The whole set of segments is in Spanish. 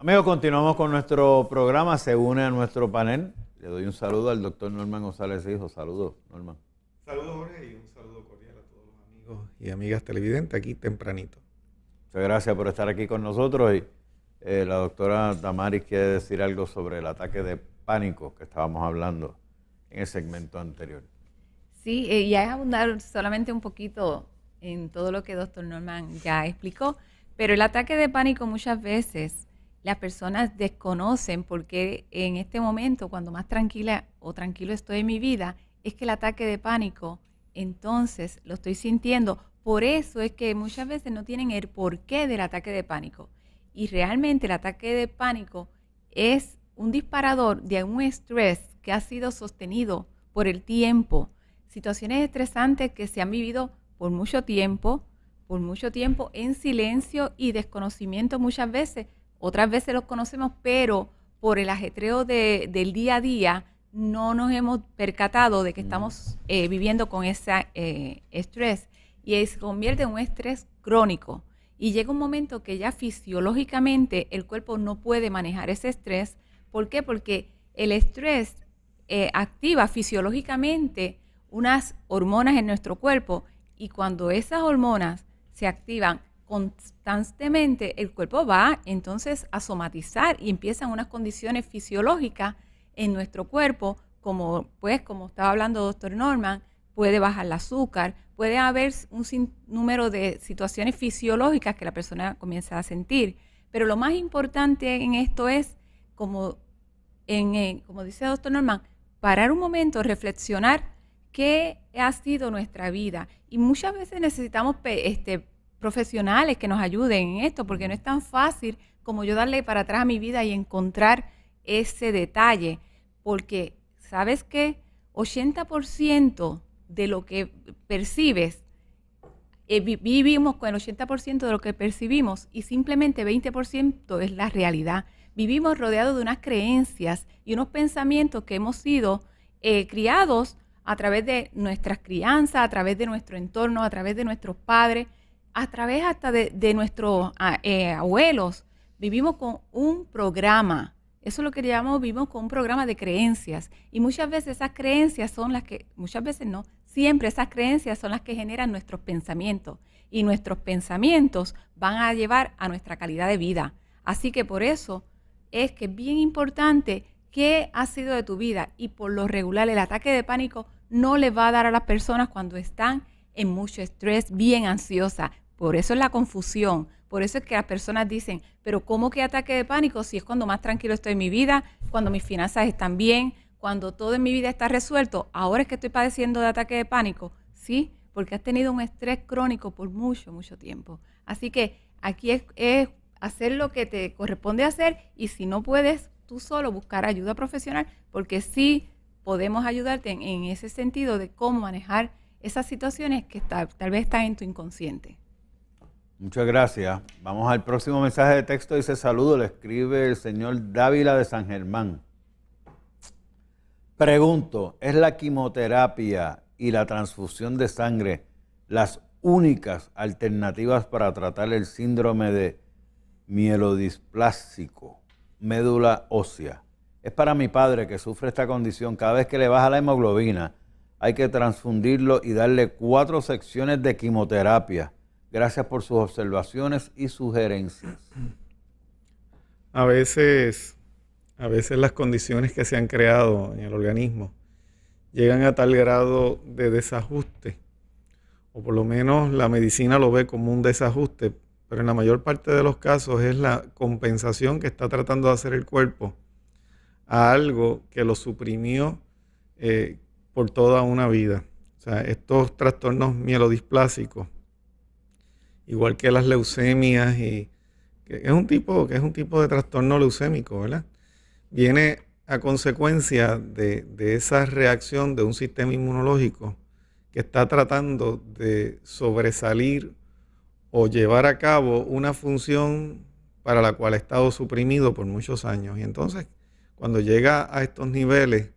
Amigos, continuamos con nuestro programa. Se une a nuestro panel. Le doy un saludo al doctor Norman González Hijo. Saludos, Norman. Saludos, Jorge, y un saludo cordial a todos los amigos y amigas televidentes aquí tempranito. Muchas gracias por estar aquí con nosotros. Y la doctora Damaris quiere decir algo sobre el ataque de pánico que estábamos hablando en el segmento anterior. Sí, y es abundar solamente un poquito en todo lo que doctor Norman ya explicó, pero el ataque de pánico muchas veces las personas desconocen porque en este momento, cuando más tranquila o tranquilo estoy en mi vida, es que el ataque de pánico, entonces lo estoy sintiendo. Por eso es que muchas veces no tienen el porqué del ataque de pánico. Y realmente el ataque de pánico es un disparador de un estrés que ha sido sostenido por el tiempo. Situaciones estresantes que se han vivido por mucho tiempo en silencio y desconocimiento muchas veces. Otras veces los conocemos, pero por el ajetreo del día a día no nos hemos percatado de que estamos viviendo con ese estrés y se convierte en un estrés crónico. Y llega un momento que ya fisiológicamente el cuerpo no puede manejar ese estrés. ¿Por qué? Porque el estrés activa fisiológicamente unas hormonas en nuestro cuerpo y cuando esas hormonas se activan constantemente, el cuerpo va entonces a somatizar y empiezan unas condiciones fisiológicas en nuestro cuerpo, como estaba hablando doctor Norman, puede bajar el azúcar, puede haber un sinnúmero de situaciones fisiológicas que la persona comienza a sentir. Pero lo más importante en esto es, como dice el doctor Norman, parar un momento, reflexionar qué ha sido nuestra vida. Y muchas veces necesitamos profesionales que nos ayuden en esto, porque no es tan fácil como yo darle para atrás a mi vida y encontrar ese detalle, porque ¿sabes qué? 80% de lo que percibes, vivimos con el 80% de lo que percibimos y simplemente 20% es la realidad. Vivimos rodeados de unas creencias y unos pensamientos que hemos sido criados a través de nuestras crianzas, a través de nuestro entorno, a través de nuestros padres, a través hasta de nuestros abuelos. Vivimos con un programa, eso es lo que llamamos, vivimos con un programa de creencias. Y muchas veces esas creencias son las que, muchas veces no, siempre esas creencias son las que generan nuestros pensamientos. Y nuestros pensamientos van a llevar a nuestra calidad de vida. Así que por eso es que es bien importante qué ha sido de tu vida. Y por lo regular el ataque de pánico no le va a dar a las personas cuando están en mucho estrés, bien ansiosa. Por eso es la confusión, por eso es que las personas dicen, pero ¿cómo que ataque de pánico si es cuando más tranquilo estoy en mi vida, cuando mis finanzas están bien, cuando todo en mi vida está resuelto? Ahora es que estoy padeciendo de ataque de pánico. Sí, porque has tenido un estrés crónico por mucho, mucho tiempo. Así que aquí es hacer lo que te corresponde hacer y si no puedes tú solo buscar ayuda profesional, porque sí podemos ayudarte en ese sentido de cómo manejar esas situaciones que tal vez están en tu inconsciente. Muchas gracias. Vamos al próximo mensaje de texto. Dice: saludo, le escribe el señor Dávila de San Germán. Pregunto, ¿es la quimioterapia y la transfusión de sangre las únicas alternativas para tratar el síndrome de mielodisplásico, médula ósea? Es para mi padre que sufre esta condición. Cada vez que le baja la hemoglobina, hay que transfundirlo y darle 4 secciones de quimioterapia. Gracias por sus observaciones y sugerencias. A veces las condiciones que se han creado en el organismo llegan a tal grado de desajuste, o por lo menos la medicina lo ve como un desajuste, pero en la mayor parte de los casos es la compensación que está tratando de hacer el cuerpo a algo que lo suprimió por toda una vida. O sea, estos trastornos mielodisplásicos, igual que las leucemias, que es un tipo de trastorno leucémico, ¿verdad? Viene a consecuencia de esa reacción de un sistema inmunológico que está tratando de sobresalir o llevar a cabo una función para la cual ha estado suprimido por muchos años. Y entonces, cuando llega a estos niveles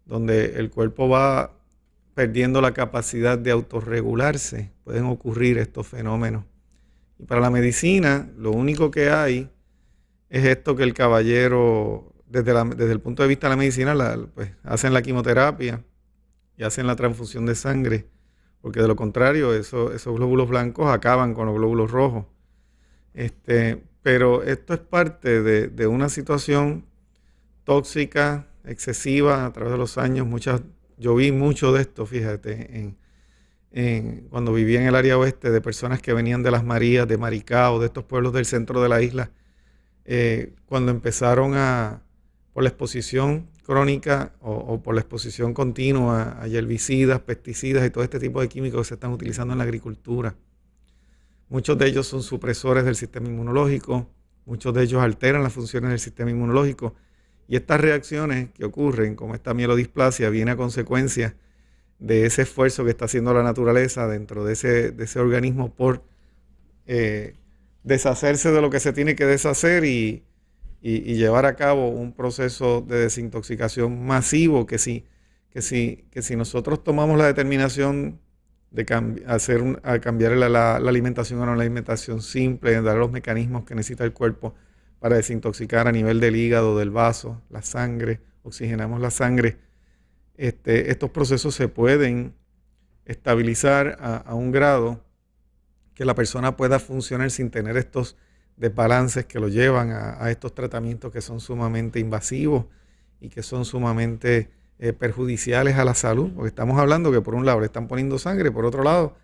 donde el cuerpo va perdiendo la capacidad de autorregularse, pueden ocurrir estos fenómenos. Y para la medicina, lo único que hay es esto que el caballero, desde el punto de vista de la medicina, pues, hacen la quimioterapia y hacen la transfusión de sangre, porque de lo contrario, esos glóbulos blancos acaban con los glóbulos rojos. Pero esto es parte de una situación tóxica, excesiva a través de los años. Yo vi mucho de esto, fíjate, cuando vivía en el área oeste, de personas que venían de Las Marías, de Maricao, de estos pueblos del centro de la isla, cuando empezaron por la exposición crónica o por la exposición continua a herbicidas, pesticidas y todo este tipo de químicos que se están utilizando en la agricultura. Muchos de ellos son supresores del sistema inmunológico, muchos de ellos alteran las funciones del sistema inmunológico, y estas reacciones que ocurren, como esta mielodisplasia, viene a consecuencia de ese esfuerzo que está haciendo la naturaleza dentro de ese organismo por deshacerse de lo que se tiene que deshacer y llevar a cabo un proceso de desintoxicación masivo que si nosotros tomamos la determinación de cambiar la alimentación a una alimentación simple, dar los mecanismos que necesita el cuerpo para desintoxicar a nivel del hígado, del vaso, la sangre, oxigenamos la sangre, estos procesos se pueden estabilizar a un grado que la persona pueda funcionar sin tener estos desbalances que lo llevan a estos tratamientos que son sumamente invasivos y que son sumamente perjudiciales a la salud, porque estamos hablando que por un lado le están poniendo sangre, por otro lado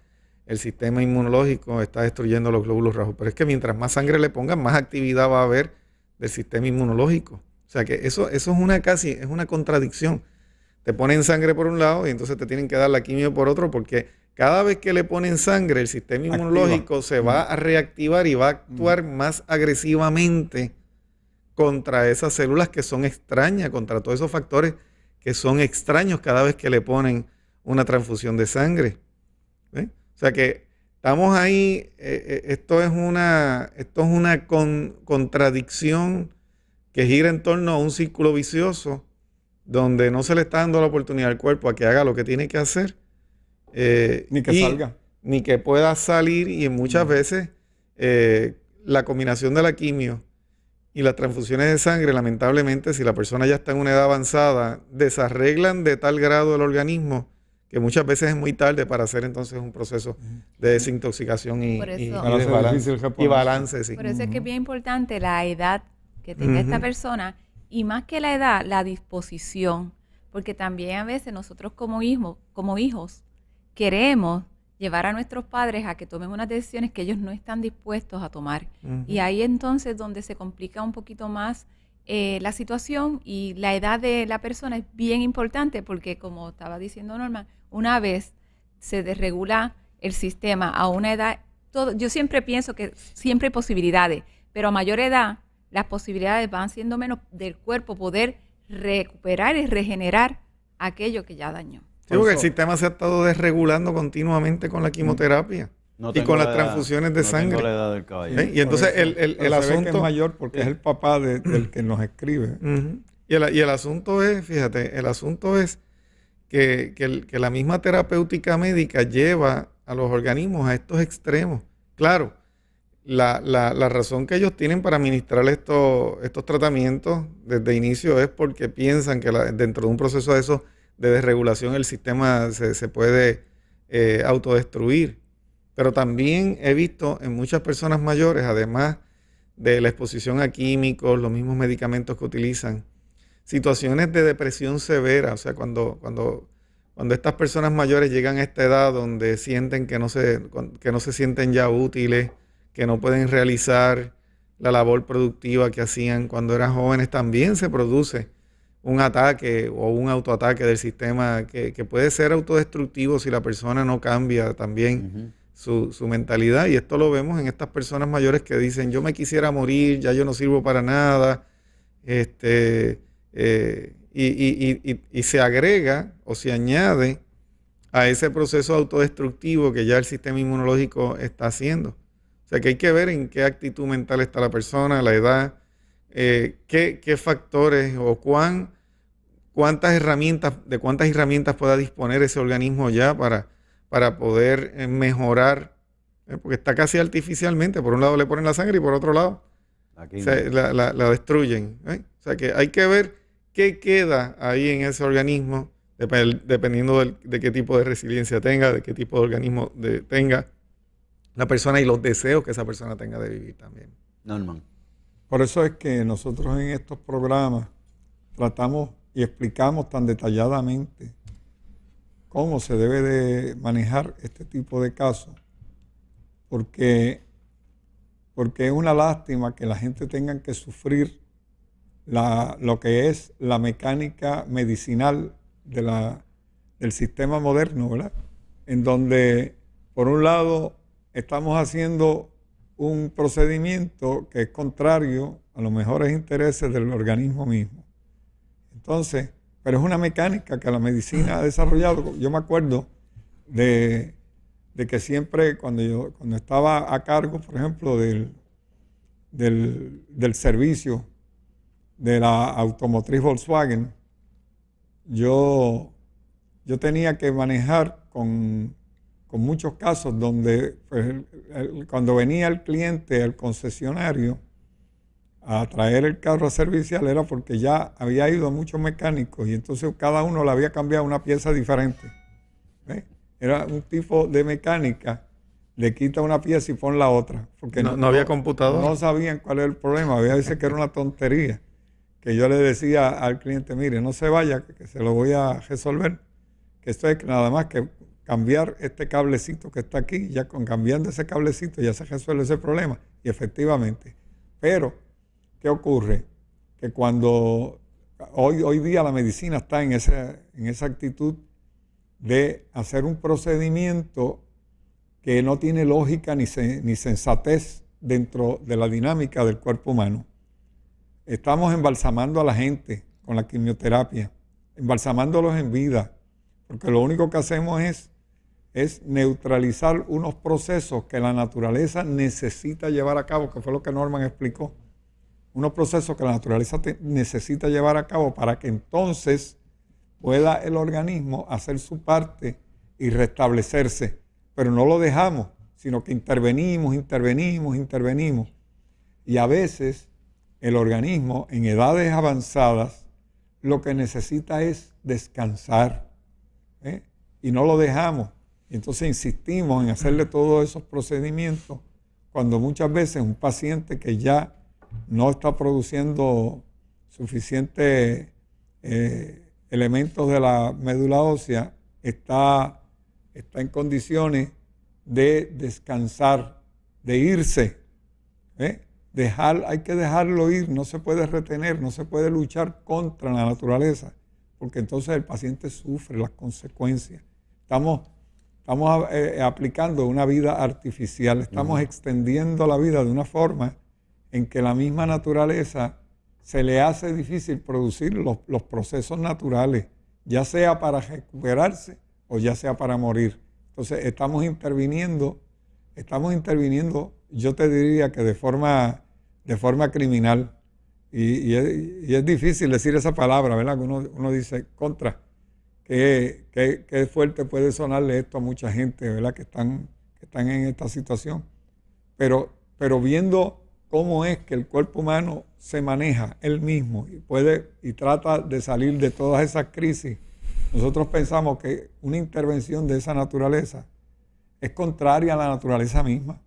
el sistema inmunológico está destruyendo los glóbulos rojos. Pero es que mientras más sangre le pongan, más actividad va a haber del sistema inmunológico. O sea que eso es una contradicción. Te ponen sangre por un lado y entonces te tienen que dar la quimio por otro, porque cada vez que le ponen sangre, el sistema inmunológico se va a reactivar y va a actuar más agresivamente contra esas células que son extrañas, contra todos esos factores que son extraños cada vez que le ponen una transfusión de sangre. ¿Ves? O sea que estamos ahí, esto es una contradicción que gira en torno a un círculo vicioso donde no se le está dando la oportunidad al cuerpo a que haga lo que tiene que hacer. Ni que salga. Ni que pueda salir, y muchas veces la combinación de la quimio y las transfusiones de sangre, lamentablemente, si la persona ya está en una edad avanzada, desarreglan de tal grado el organismo que muchas veces es muy tarde para hacer entonces un proceso de desintoxicación y balance. Sí. Por eso es que es bien importante la edad que tenga esta persona, y más que la edad, la disposición, porque también a veces nosotros como hijos queremos llevar a nuestros padres a que tomen unas decisiones que ellos no están dispuestos a tomar. Y ahí entonces donde se complica un poquito más la situación, y la edad de la persona es bien importante, porque como estaba diciendo Norma, una vez se desregula el sistema a una edad, yo siempre pienso que siempre hay posibilidades, pero a mayor edad las posibilidades van siendo menos del cuerpo poder recuperar y regenerar aquello que ya dañó. Sí, porque el sistema se ha estado desregulando continuamente con la quimioterapia y con las transfusiones de sangre. Tengo la edad del caballero. Y entonces el asunto es mayor porque es el papá del que nos escribe. Y el asunto es, fíjate, que la misma terapéutica médica lleva a los organismos a estos extremos. Claro, la razón que ellos tienen para administrar estos tratamientos desde inicio es porque piensan que dentro de un proceso de eso de desregulación el sistema se puede autodestruir. Pero también he visto en muchas personas mayores, además de la exposición a químicos, los mismos medicamentos que utilizan, situaciones de depresión severa. O sea, cuando estas personas mayores llegan a esta edad donde sienten que no se sienten ya útiles, que no pueden realizar la labor productiva que hacían cuando eran jóvenes, también se produce un ataque o un autoataque del sistema que puede ser autodestructivo si la persona no cambia también su mentalidad. Y esto lo vemos en estas personas mayores que dicen: yo me quisiera morir, ya yo no sirvo para nada. Y se agrega o se añade a ese proceso autodestructivo que ya el sistema inmunológico está haciendo. O sea que hay que ver en qué actitud mental está la persona, la edad, qué factores o cuántas herramientas pueda disponer ese organismo ya para poder mejorar, porque está casi artificialmente. Por un lado le ponen la sangre y por otro lado Aquí la destruyen. O sea que hay que ver qué queda ahí en ese organismo, dependiendo de qué tipo de resiliencia tenga, de qué tipo de organismo tenga la persona y los deseos que esa persona tenga de vivir también. Norman. Por eso es que nosotros en estos programas tratamos y explicamos tan detalladamente cómo se debe de manejar este tipo de casos, porque es una lástima que la gente tenga que sufrir lo que es la mecánica medicinal del sistema moderno, ¿verdad? En donde, por un lado, estamos haciendo un procedimiento que es contrario a los mejores intereses del organismo mismo. Entonces, pero es una mecánica que la medicina ha desarrollado. Yo me acuerdo de que siempre cuando estaba a cargo, por ejemplo, del servicio de la automotriz Volkswagen, yo tenía que manejar con muchos casos donde pues, cuando venía el cliente al concesionario a traer el carro a servicial era porque ya había ido a muchos mecánicos y entonces cada uno le había cambiado una pieza diferente. ¿Ves? Era un tipo de mecánica, le quita una pieza y pone la otra. Porque no había computador. No sabían cuál era el problema. Había veces que era una tontería. Que yo le decía al cliente, mire, no se vaya, que se lo voy a resolver. Que esto es nada más que cambiar este cablecito que está aquí. Ya con cambiando ese cablecito ya se resuelve ese problema. Y efectivamente. Pero, ¿qué ocurre? Que cuando hoy día la medicina está en esa actitud de hacer un procedimiento que no tiene lógica ni sensatez dentro de la dinámica del cuerpo humano. Estamos embalsamando a la gente con la quimioterapia, embalsamándolos en vida, porque lo único que hacemos es neutralizar unos procesos que la naturaleza necesita llevar a cabo, que fue lo que Norman explicó. Unos procesos que la naturaleza necesita llevar a cabo para que entonces pueda el organismo hacer su parte y restablecerse. Pero no lo dejamos, sino que intervenimos. Y a veces el organismo en edades avanzadas lo que necesita es descansar. Y no lo dejamos. Y entonces insistimos en hacerle todos esos procedimientos cuando muchas veces un paciente que ya no está produciendo suficientes elementos de la médula ósea está en condiciones de descansar, de irse. Hay que dejarlo ir, no se puede retener, no se puede luchar contra la naturaleza, porque entonces el paciente sufre las consecuencias. Estamos aplicando una vida artificial, estamos extendiendo la vida de una forma en que la misma naturaleza se le hace difícil producir los procesos naturales, ya sea para recuperarse o ya sea para morir. Entonces estamos interviniendo, yo te diría que de forma criminal. Y es difícil decir esa palabra, ¿verdad? Uno dice contra. Qué fuerte puede sonarle esto a mucha gente, ¿verdad? Que están en esta situación. Pero viendo cómo es que el cuerpo humano se maneja él mismo y trata de salir de todas esas crisis, nosotros pensamos que una intervención de esa naturaleza es contraria a la naturaleza misma,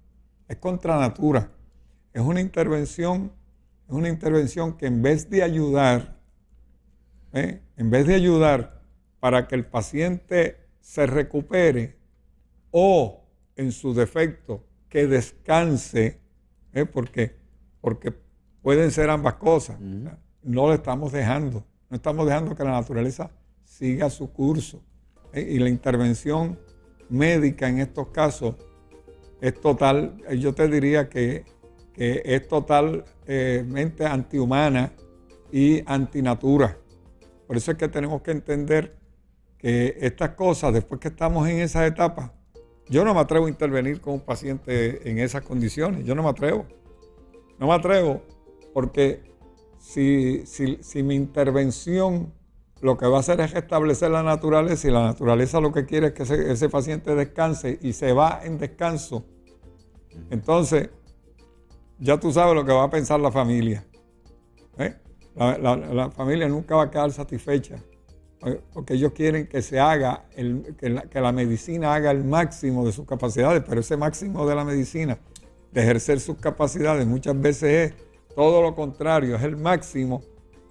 es contra natura. Es una intervención que en vez de ayudar para que el paciente se recupere o, en su defecto, que descanse, porque pueden ser ambas cosas. No le estamos dejando, no estamos dejando que la naturaleza siga su curso. Y la intervención médica en estos casos es total, yo te diría que es totalmente antihumana y antinatura. Por eso es que tenemos que entender que estas cosas, después que estamos en esa etapa, yo no me atrevo a intervenir con un paciente en esas condiciones, yo no me atrevo. No me atrevo porque si mi intervención lo que va a hacer es restablecer la naturaleza y la naturaleza lo que quiere es que ese paciente descanse y se va en descanso, entonces ya tú sabes lo que va a pensar la familia. ¿Eh? La familia nunca va a quedar satisfecha, porque ellos quieren que se haga, que la medicina haga el máximo de sus capacidades, pero ese máximo de la medicina, de ejercer sus capacidades, muchas veces es todo lo contrario, es el máximo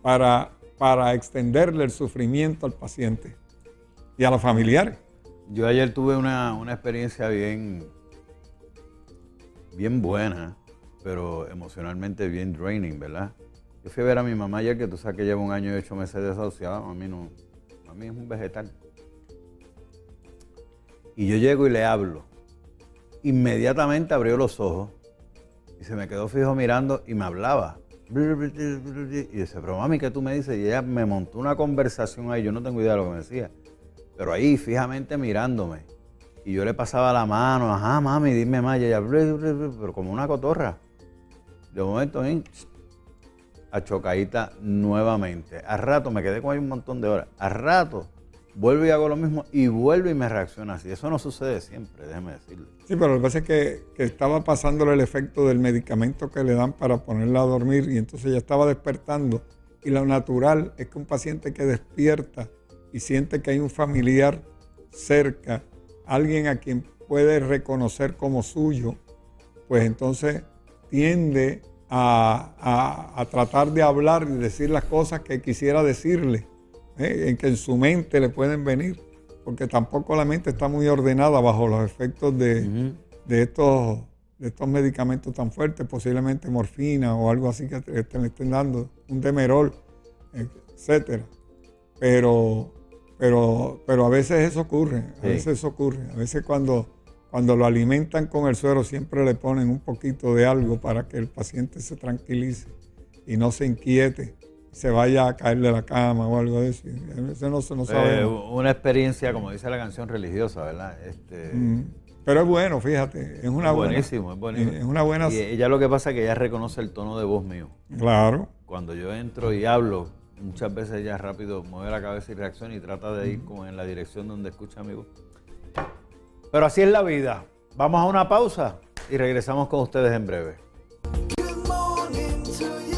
para extenderle el sufrimiento al paciente y a los familiares. Yo ayer tuve una experiencia bien buena, pero emocionalmente bien draining, ¿verdad? Yo fui a ver a mi mamá ayer, que tú sabes que lleva 1 año y 8 meses desahuciada. A mí es un vegetal. Y yo llego y le hablo. Inmediatamente abrió los ojos y se me quedó fijo mirando y me hablaba. Y dice, pero mami, ¿qué tú me dices? Y ella me montó una conversación ahí, yo no tengo idea de lo que me decía, pero ahí fijamente mirándome. Y yo le pasaba la mano, ajá, mami, dime más, y ella, pero como una cotorra. De momento, achocadita nuevamente. Al rato me quedé con ahí un montón de horas. Al rato vuelvo y hago lo mismo y vuelvo y me reacciona así. Eso no sucede siempre, déjeme decirle. Sí, pero lo que pasa es que estaba pasándole el efecto del medicamento que le dan para ponerla a dormir y entonces ya estaba despertando. Y lo natural es que un paciente que despierta y siente que hay un familiar cerca, alguien a quien puede reconocer como suyo, pues entonces tiende a tratar de hablar y decir las cosas que quisiera decirle, en que en su mente le pueden venir, porque tampoco la mente está muy ordenada bajo los efectos de estos medicamentos tan fuertes, posiblemente morfina o algo así que le estén dando, un Demerol, etcétera. Pero a veces eso ocurre, a veces cuando lo alimentan con el suero siempre le ponen un poquito de algo para que el paciente se tranquilice y no se inquiete, se vaya a caer de la cama o algo de eso. Eso no sabe. Una experiencia, como dice la canción, religiosa, ¿verdad? Pero es bueno, fíjate, es buenísimo. Es una buena. Y ella lo que pasa es que ella reconoce el tono de voz mío. Claro. Cuando yo entro y hablo, muchas veces ella rápido mueve la cabeza y reacciona y trata de ir como en la dirección donde escucha mi voz. Pero así es la vida. Vamos a una pausa y regresamos con ustedes en breve. Good morning to you.